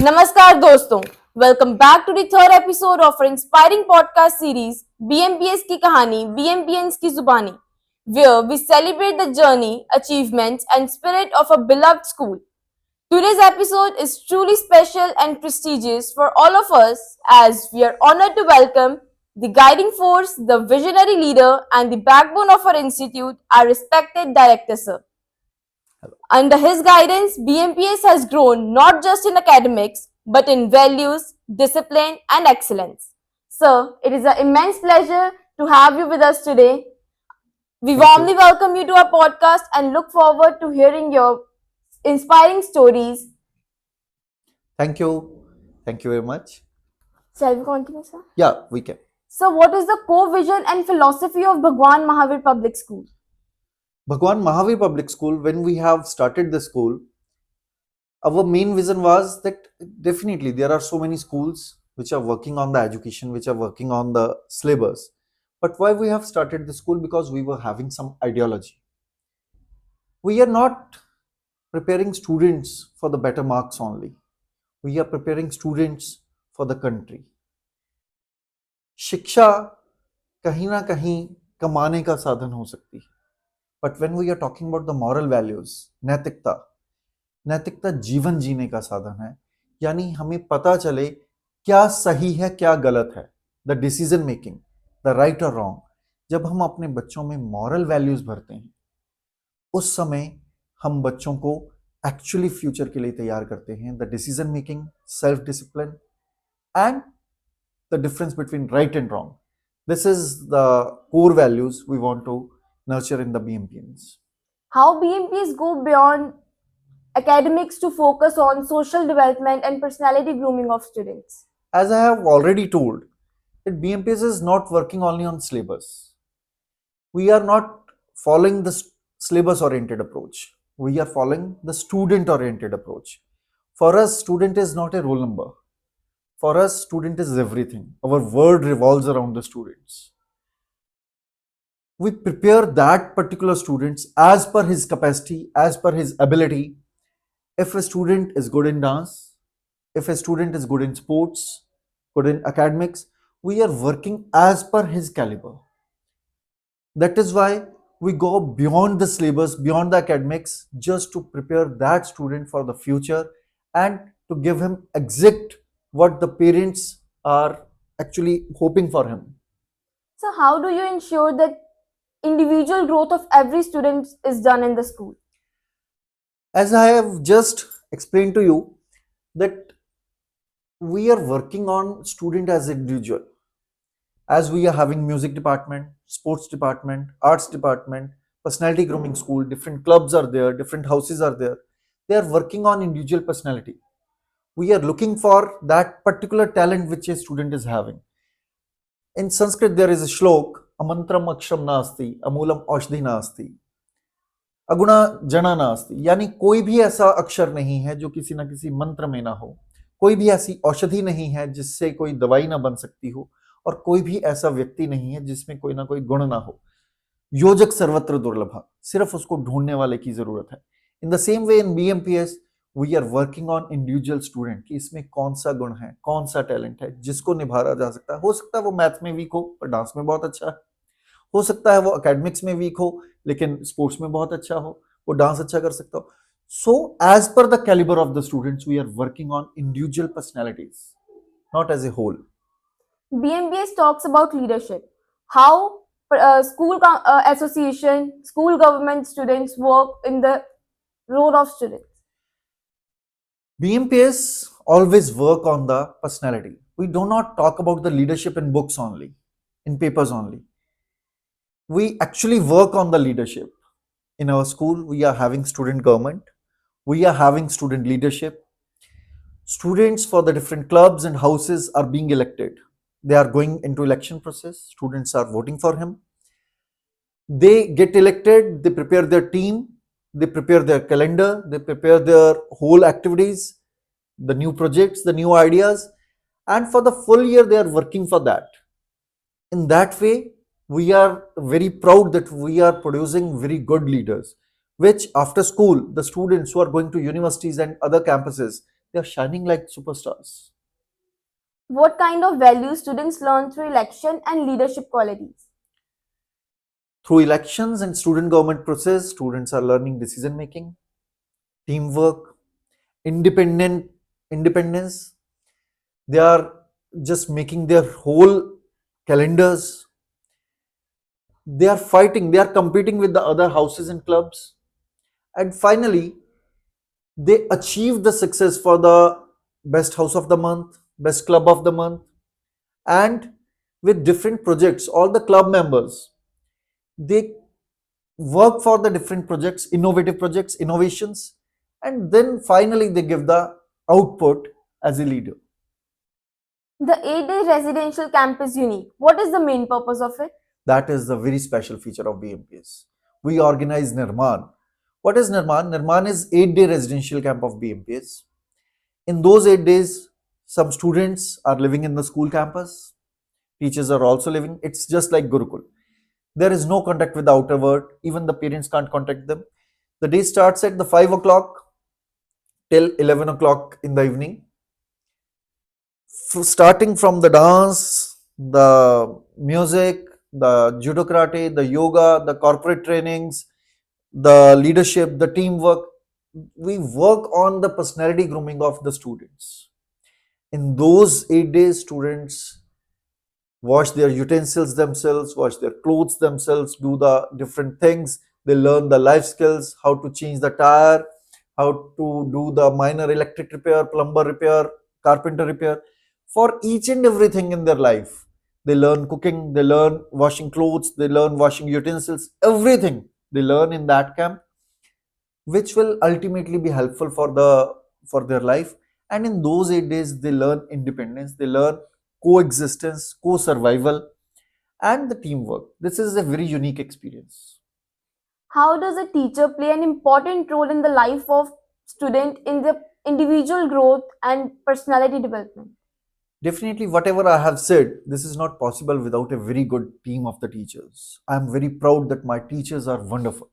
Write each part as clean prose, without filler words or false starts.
नमस्कार दोस्तों, welcome back to the third episode of our inspiring podcast series BMPS की कहानी Bmpians की जुबानी, where we celebrate the journey, achievements and spirit of a beloved school. Today's episode is truly special and prestigious for all of us as we are honored to welcome the guiding force, the visionary leader and the backbone of our institute, our respected director sir. Under his guidance, BMPS has grown not just in academics but in values, discipline, and excellence. Sir, it is an immense pleasure to have you with us today. We warmly welcome you to our podcast and look forward to hearing your inspiring stories. Thank you. Thank you very much. Shall we continue, sir? Yeah, we can. So, what is the core vision and philosophy of Bhagwan Mahavir Public School? Bhagwan Mahavir Public School, when we have started the school, our main vision was that definitely there are so many schools which are working on the education, which are working on the syllabus. But why we have started the school? Because we were having some ideology. We are not preparing students for the better marks only. We are preparing students for the country. शिक्षा कहीं ना कहीं कमाने का साधन हो सकती है, but when we are talking about the moral values, नैतिकता जीवन जीने का साधन है. यानी हमें पता चले क्या सही है क्या गलत है, the decision making, the right और रॉन्ग. जब हम अपने बच्चों में मॉरल वैल्यूज भरते हैं, उस समय हम बच्चों को एक्चुअली फ्यूचर के लिए तैयार करते हैं. The decision making, self discipline and the difference between right and wrong. This is the core values we want to nurture in the Bmpians. How BMPs go beyond academics to focus on social development and personality grooming of students? As I have already told, that BMPS is not working only on syllabus. We are not following the syllabus oriented approach. We are following the student oriented approach. For us, student is not a roll number. For us, student is everything. Our world revolves around the students. We prepare that particular students as per his capacity, as per his ability. If a student is good in dance, if a student is good in sports, good in academics, we are working as per his caliber. That is why we go beyond the syllabus, beyond the academics, just to prepare that student for the future and to give him exact what the parents are actually hoping for him. So, how do you ensure that individual growth of every student is done in the school? As I have just explained to you, that we are working on student as individual. As we are having music department, sports department, arts department, personality grooming school, different clubs are there, different houses are there. They are working on individual personality. We are looking for that particular talent which a student is having. In Sanskrit, there is a shlok, amantram aksham nasti, amulam aushdi nasti, aguna jana nasti. यानी कोई भी ऐसा अक्षर नहीं है जो किसी ना किसी मंत्र में ना हो, कोई भी ऐसी औषधि नहीं है जिससे कोई दवाई ना बन सकती हो, और कोई भी ऐसा व्यक्ति नहीं है जिसमें कोई ना कोई गुण ना हो. योजक सर्वत्र दुर्लभ, सिर्फ उसको ढूंढने वाले की जरूरत है. In the same way in BMPS we are working on individual student कि इसमें कौन सा गुण है, कौन सा टैलेंट है जिसको निभाया जा सकता है. हो सकता है वो मैथ में वीक हो पर डांस में बहुत अच्छा है, हो सकता है वो एकेडमिक्स में वीक हो लेकिन स्पोर्ट्स में बहुत अच्छा हो, वो डांस अच्छा कर सकता हो. So as per the calibre of the students we are working on individual personalities, not as a whole. BMPS talks about leadership. How school association, school government students work in the role of students. BMPS always work on the personality. We do not talk about the leadership in books only, in papers only. We actually work on the leadership. In our school, we are having student government. We are having student leadership. Students for the different clubs and houses are being elected. They are going into election process. Students are voting for him. They get elected. They prepare their team. They prepare their calendar, they prepare their whole activities, the new projects, the new ideas, and for the full year they are working for that. In that way, we are very proud that we are producing very good leaders, which after school, the students who are going to universities and other campuses, they are shining like superstars. What kind of values students learn through election and leadership qualities? Through elections and student government process, students are learning decision making, teamwork, independence. They are just making their whole calendars. They are fighting, they are competing with the other houses and clubs. And finally, they achieve the success for the best house of the month, best club of the month, and with different projects, all the club members, they work for the different projects, innovative projects, innovations, and then finally they give the output as a leader. The 8-day residential camp is unique. What is the main purpose of it? That is the very special feature of BMPS. We organize Nirman. What is Nirman? Nirman is 8-day residential camp of BMPS. In those 8 days, some students are living in the school campus. Teachers are also living. It's just like Gurukul. There is no contact with the outer world. Even the parents can't contact them. The day starts at the 5 o'clock till 11 o'clock in the evening. Starting from the dance, the music, the judo karate, the yoga, the corporate trainings, the leadership, the teamwork, we work on the personality grooming of the students. In those 8 days, students wash their utensils themselves, wash their clothes themselves, do the different things. They learn the life skills, how to change the tire, how to do the minor electric repair, plumber repair, carpenter repair. For each and everything in their life, they learn cooking, they learn washing clothes, they learn washing utensils, everything they learn in that camp, which will ultimately be helpful for their life. And in those 8 days, they learn independence, they learn coexistence, co-survival, and the teamwork. This is a very unique experience. How does a teacher play an important role in the life of student in the individual growth and personality development? Definitely, whatever I have said, this is not possible without a very good team of the teachers. I am very proud that my teachers are wonderful.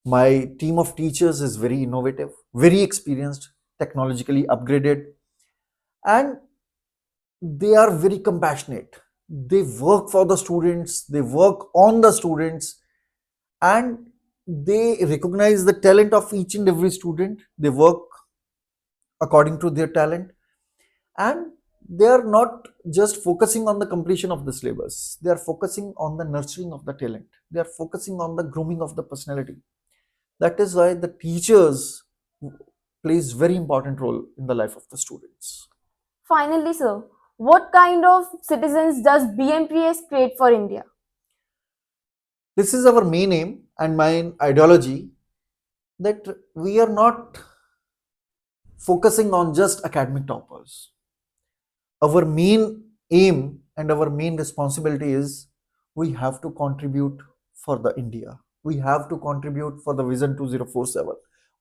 My team of teachers is very innovative, very experienced, technologically upgraded, and they are very compassionate. They work for the students, they work on the students, and they recognize the talent of each and every student. They work according to their talent, and they are not just focusing on the completion of the syllabus, they are focusing on the nurturing of the talent, they are focusing on the grooming of the personality. That is why the teachers plays very important role in the life of the students. Finally, sir, what kind of citizens does BMPS create for India? This is our main aim and main ideology, that we are not focusing on just academic toppers. Our main aim and our main responsibility is we have to contribute for the India. We have to contribute for the Vision 2047.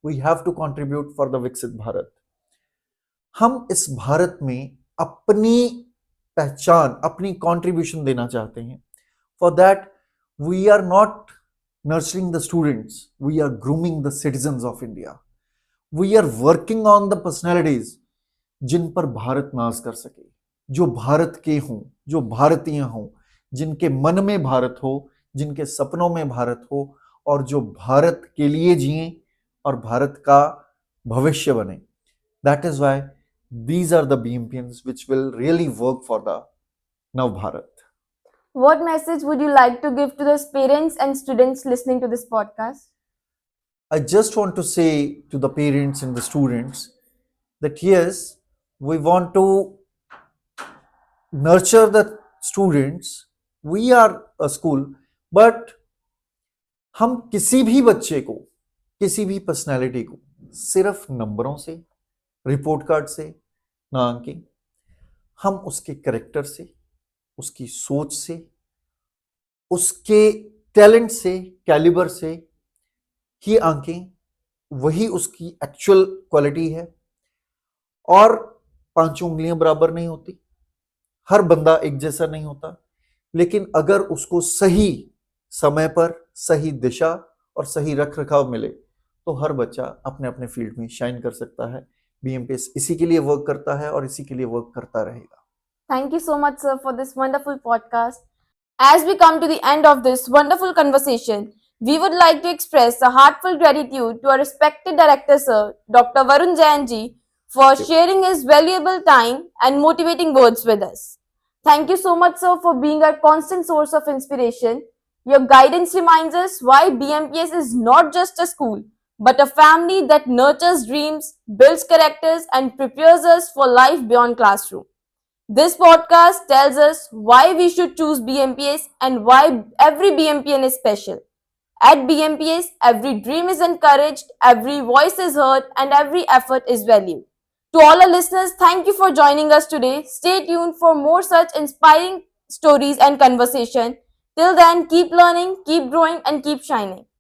We have to contribute for the Viksit Bharat. हम इस भारत में अपनी पहचान, अपनी contribution देना चाहते हैं. For that, we are not nurturing the students, we are grooming the citizens of India. We are working on the personalities जिन पर भारत नाज कर सके, जो भारत के हों, जो भारतीय हों, जिनके मन में भारत हो, जिनके सपनों में भारत हो, और जो भारत के लिए जिएं और भारत का भविष्य बने. That is why these are the Bmpians which will really work for the Nav Bharat. What message would you like to give to those parents and students listening to this podcast? I just want to say to the parents and the students that yes, we want to nurture the students. We are a school, but हम किसी भी बच्चे को, किसी भी personality को सिर्फ नंबरों से, रिपोर्ट कार्ड से ना आंकें. हम उसके करेक्टर से, उसकी सोच से, उसके टैलेंट से, कैलिबर से ही आंकें. वही उसकी एक्चुअल क्वालिटी है. और 5 उंगलियां बराबर नहीं होती, हर बंदा एक जैसा नहीं होता, लेकिन अगर उसको सही समय पर सही दिशा और सही रख रखाव मिले तो हर बच्चा अपने अपने फील्ड में शाइन कर सकता है. बीएमपीएस इसी के लिए वर्क करता है और इसी के लिए वर्क करता रहेगा. Thank you so much, sir, for this wonderful podcast. As we come to the end of this wonderful conversation, we would like to express a heartfelt gratitude to our respected director, sir, Dr. Varun Jain ji, for Thank you. sharing his valuable time and motivating words with us. Thank you so much, sir, for being our constant source of inspiration. Your guidance reminds us why BMPS is not just a school, but a family that nurtures dreams, builds characters, and prepares us for life beyond classroom. This podcast tells us why we should choose BMPS and why every BMPN is special. At BMPS, every dream is encouraged, every voice is heard, and every effort is valued. To all our listeners, thank you for joining us today. Stay tuned for more such inspiring stories and conversation. Till then, keep learning, keep growing, and keep shining.